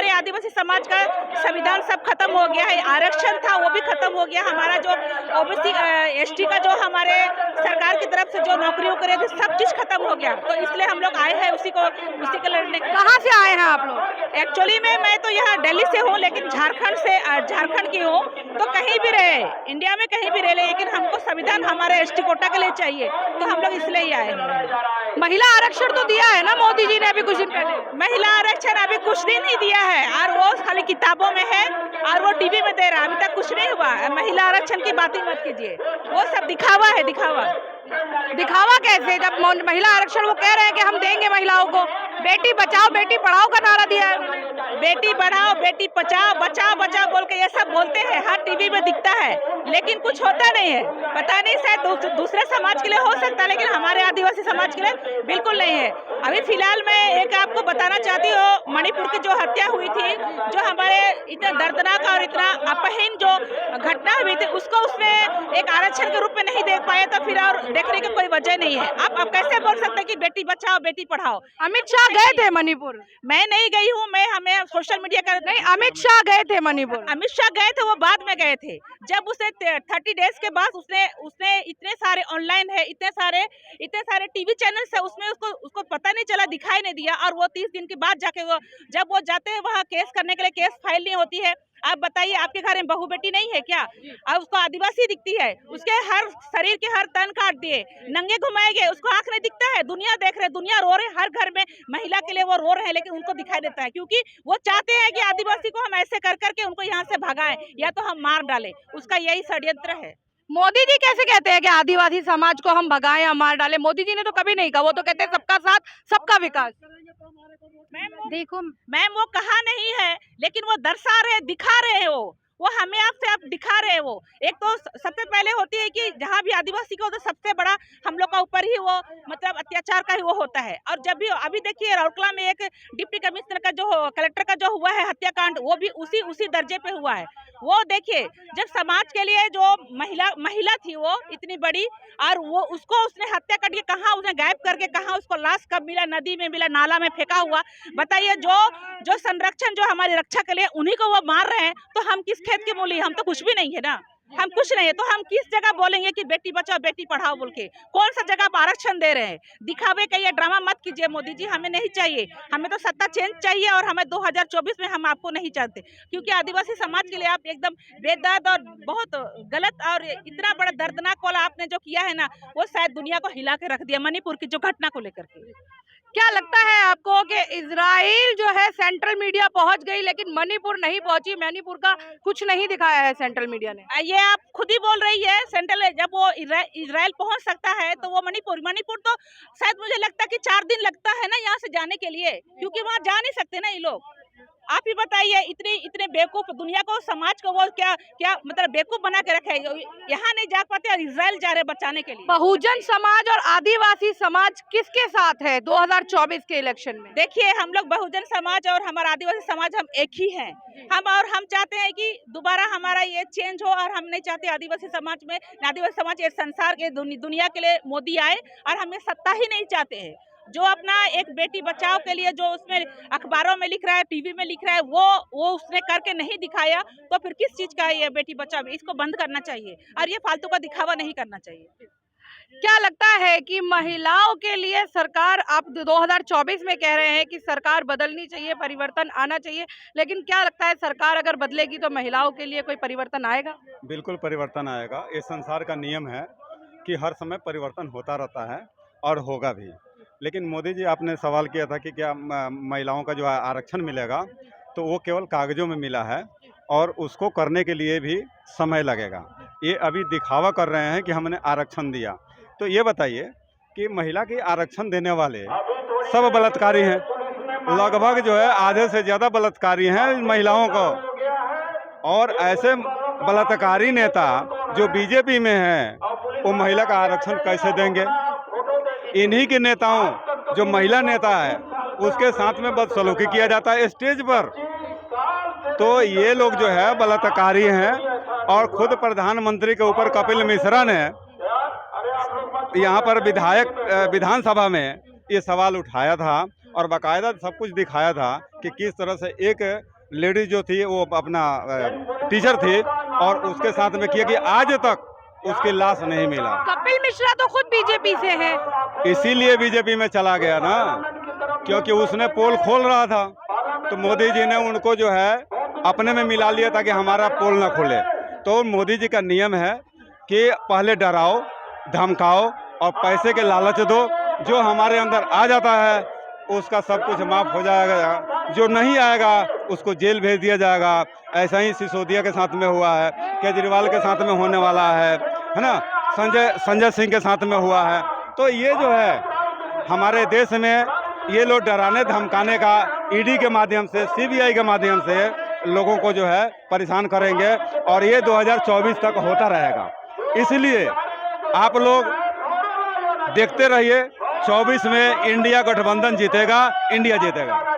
हमारे आदिवासी समाज का संविधान सब खत्म हो गया है, आरक्षण था वो भी खत्म हो गया, हमारा जो ओबीसी एसटी का जो हमारे सरकार की तरफ से जो नौकरियों करे थे सब चीज खत्म हो गया। तो इसलिए हम लोग आए हैं उसी को लड़ने। कहाँ से आए हैं आप लोग? एक्चुअली में मैं तो यहाँ दिल्ली से हूँ, लेकिन झारखंड की हूँ। तो कहीं भी रहे, इंडिया में कहीं भी रहे, लेकिन हमको संविधान हमारे एसटी कोटा के लिए चाहिए, तो हम लोग इसलिए ही आए हैं। महिला आरक्षण तो दिया है ना मोदी जी ने अभी कुछ दिन पहले? महिला आरक्षण अभी कुछ दिन ही दिया है, और वो खाली किताबों में है और वो टीवी में दे रहा है, अभी तक कुछ नहीं हुआ। महिला आरक्षण की बात ही मत कीजिए, वो सब दिखावा है, दिखावा। दिखावा कैसे, जब महिला आरक्षण वो कह रहे हैं कि हम देंगे महिलाओं को, बेटी बचाओ बेटी पढ़ाओ का नारा दिया है। बेटी पढ़ाओ बेटी बचाओ बचाओ बचाओ बोल के ये सब बोलते हैं, हर टीवी में दिखता है, लेकिन कुछ होता नहीं है। पता नहीं, शायद दूसरे समाज के लिए हो सकता है, लेकिन हमारे आदिवासी समाज के लिए बिल्कुल नहीं है। अभी फिलहाल मैं एक आपको बताना चाहती हूँ, मणिपुर की जो हत्या हुई थी, जो हमारे इतना दर्दनाक और इतना अपहीन जो घटना हुई थी, उसको उसने एक आरक्षण के रूप में नहीं देख पाया, तो फिर और देखने की कोई वजह नहीं है। आप कैसे बोल सकते हैं कि बेटी बचाओ बेटी पढ़ाओ? अमित शाह गए थे मणिपुर? मैं नहीं गई हूँ, हमें सोशल मीडिया का नहीं, अमित शाह गए थे मणिपुर। अमित शाह गए थे, वो बाद में गए थे, जब उसे 30 डेज के बाद उसने इतने सारे ऑनलाइन है, इतने सारे टीवी चैनल्स है, उसमें उसको पता नहीं चला, दिखाई नहीं दिया, और वो 30 दिन के बाद जाके जब वो जाते हैं वहाँ केस करने के लिए, केस फाइल नहीं होती है। आप बताइए, आपके घर में बहू बेटी नहीं है क्या? अब उसको आदिवासी दिखती है, उसके हर शरीर के हर तन काट दिए, नंगे घुमाए गए, उसको आंख नहीं दिखता है, दुनिया देख रहे, दुनिया रो रहे, हर घर में महिला के लिए वो रो रहे हैं, लेकिन उनको दिखाई देता है, क्योंकि वो चाहते हैं कि आदिवासी को हम ऐसे कर करके उनको यहाँ से भगाएं या तो हम मार डालें। उसका यही षड्यंत्र है। मोदी जी कैसे कहते हैं कि आदिवासी समाज को हम भगाएं या मार डालें? मोदी जी ने तो कभी नहीं कहा, वो तो कहते हैं सबका साथ सबका विकास। देखो मैम, वो कहा नहीं है, लेकिन वो दर्शा रहे, दिखा रहे हैं, वो हमें आपसे आप दिखा रहे हैं। वो एक तो सबसे पहले होती है कि जहाँ भी आदिवासी का, तो सबसे बड़ा हम लोग का ऊपर ही वो मतलब अत्याचार का ही वो होता है। और जब भी अभी देखिए राउरकेला में एक डिप्टी कमिश्नर का जो कलेक्टर का जो हुआ है हत्याकांड, वो भी उसी दर्जे पे हुआ है। वो देखिए, जब समाज के लिए जो महिला थी वो इतनी बड़ी, और वो उसने हत्या करके कहाँ उसने गायब करके, कहाँ उसको लाश कब मिला, नदी में मिला, नाला में फेंका हुआ। बताइए, जो संरक्षण जो हमारी रक्षा के लिए उन्हीं को वो मार रहे हैं, तो हम किस खेत के मूली? हम तो कुछ भी नहीं है ना, हम कुछ नहीं है, तो हम किस जगह बोलेंगे कि बेटी बचाओ बेटी पढ़ाओ बोल के? कौन सा जगह आप आरक्षण दे रहे हैं? दिखावे का ये ड्रामा मत कीजिए मोदी जी, हमें नहीं चाहिए। हमें तो सत्ता चेंज चाहिए, और हमें 2024 में हम आपको नहीं चाहते, क्योंकि आदिवासी समाज के लिए आप एकदम बेदर्द और बहुत गलत और इतना बड़ा दर्दनाक वाला आपने जो किया है ना, वो शायद दुनिया को हिला के रख दिया मणिपुर की जो घटना को लेकर के। क्या लगता है आपको कि इजराइल जो है सेंट्रल मीडिया पहुंच गई, लेकिन मणिपुर नहीं पहुंची? मणिपुर का कुछ नहीं दिखाया है सेंट्रल मीडिया ने। ये आप खुद ही बोल रही है, सेंट्रल जब वो इजराइल पहुंच सकता है, तो वो मणिपुर तो शायद मुझे लगता है कि 4 दिन लगता है ना यहाँ से जाने के लिए, क्योंकि वहाँ जा नहीं सकते ना ये लोग। आप ही बताइए, इतने बेवकूफ दुनिया को, समाज को वो क्या मतलब बेवकूफ बना के रखे, यहाँ नहीं जा पाते और इजराइल जा रहे बचाने के लिए। बहुजन समाज और आदिवासी समाज किसके साथ है 2024 के इलेक्शन में? देखिए, हम लोग बहुजन समाज और हमारा आदिवासी समाज हम एक ही हैं। हम चाहते हैं कि दोबारा हमारा ये चेंज हो, और हम नहीं चाहते आदिवासी समाज ये संसार के दुनिया के लिए मोदी आए, और हम ये सत्ता ही नहीं चाहते हैं। जो अपना एक बेटी बचाओ के लिए जो उसमें अखबारों में लिख रहा है, टीवी में लिख रहा है, वो उसने करके नहीं दिखाया, तो फिर किस चीज का ये बेटी बचाओ? इसको बंद करना चाहिए, और ये फालतू का दिखावा नहीं करना चाहिए। क्या लगता है कि महिलाओं के लिए सरकार, आप 2024 में कह रहे हैं कि सरकार बदलनी चाहिए, परिवर्तन आना चाहिए, लेकिन क्या लगता है सरकार अगर बदलेगी तो महिलाओं के लिए कोई परिवर्तन आएगा? बिल्कुल परिवर्तन आएगा। ये संसार का नियम है कि हर समय परिवर्तन होता रहता है, और होगा भी। लेकिन मोदी जी, आपने सवाल किया था कि क्या महिलाओं का जो आरक्षण मिलेगा, तो वो केवल कागजों में मिला है, और उसको करने के लिए भी समय लगेगा। ये अभी दिखावा कर रहे हैं कि हमने आरक्षण दिया। तो ये बताइए कि महिला की आरक्षण देने वाले सब बलात्कारी हैं। लगभग जो है आधे से ज़्यादा बलात्कारी हैं महिलाओं को, और ऐसे बलात्कारी नेता जो बीजेपी में हैं, वो महिला का आरक्षण कैसे देंगे? इन्हीं के नेताओं, जो महिला नेता है, उसके साथ में बदसलूकी किया जाता है स्टेज पर। तो ये लोग जो है बलात्कारी हैं, और खुद प्रधानमंत्री के ऊपर कपिल मिश्रा ने यहाँ पर विधानसभा में ये सवाल उठाया था, और बाकायदा सब कुछ दिखाया था कि किस तरह से एक लेडीज जो थी वो अपना टीचर थी और उसके साथ में किया कि आज तक उसकी लाश नहीं मिला। कपिल मिश्रा तो खुद बीजेपी से हैं। इसीलिए बीजेपी में चला गया ना, क्योंकि उसने पोल खोल रहा था, तो मोदी जी ने उनको जो है अपने में मिला लिया ताकि हमारा पोल ना खोले। तो मोदी जी का नियम है कि पहले डराओ, धमकाओ और पैसे के लालच दो, जो हमारे अंदर आ जाता है उसका सब कुछ माफ़ हो जाएगा, जो नहीं आएगा उसको जेल भेज दिया जाएगा। ऐसा ही सिसोदिया के साथ में हुआ है, केजरीवाल के साथ में होने वाला है ना, संजय सिंह के साथ में हुआ है। तो ये जो है हमारे देश में ये लोग डराने धमकाने का ईडी के माध्यम से, सीबीआई के माध्यम से लोगों को जो है परेशान करेंगे और ये 2024 तक होता रहेगा। इसलिए आप लोग देखते रहिए, 24 में इंडिया गठबंधन जीतेगा, इंडिया जीतेगा।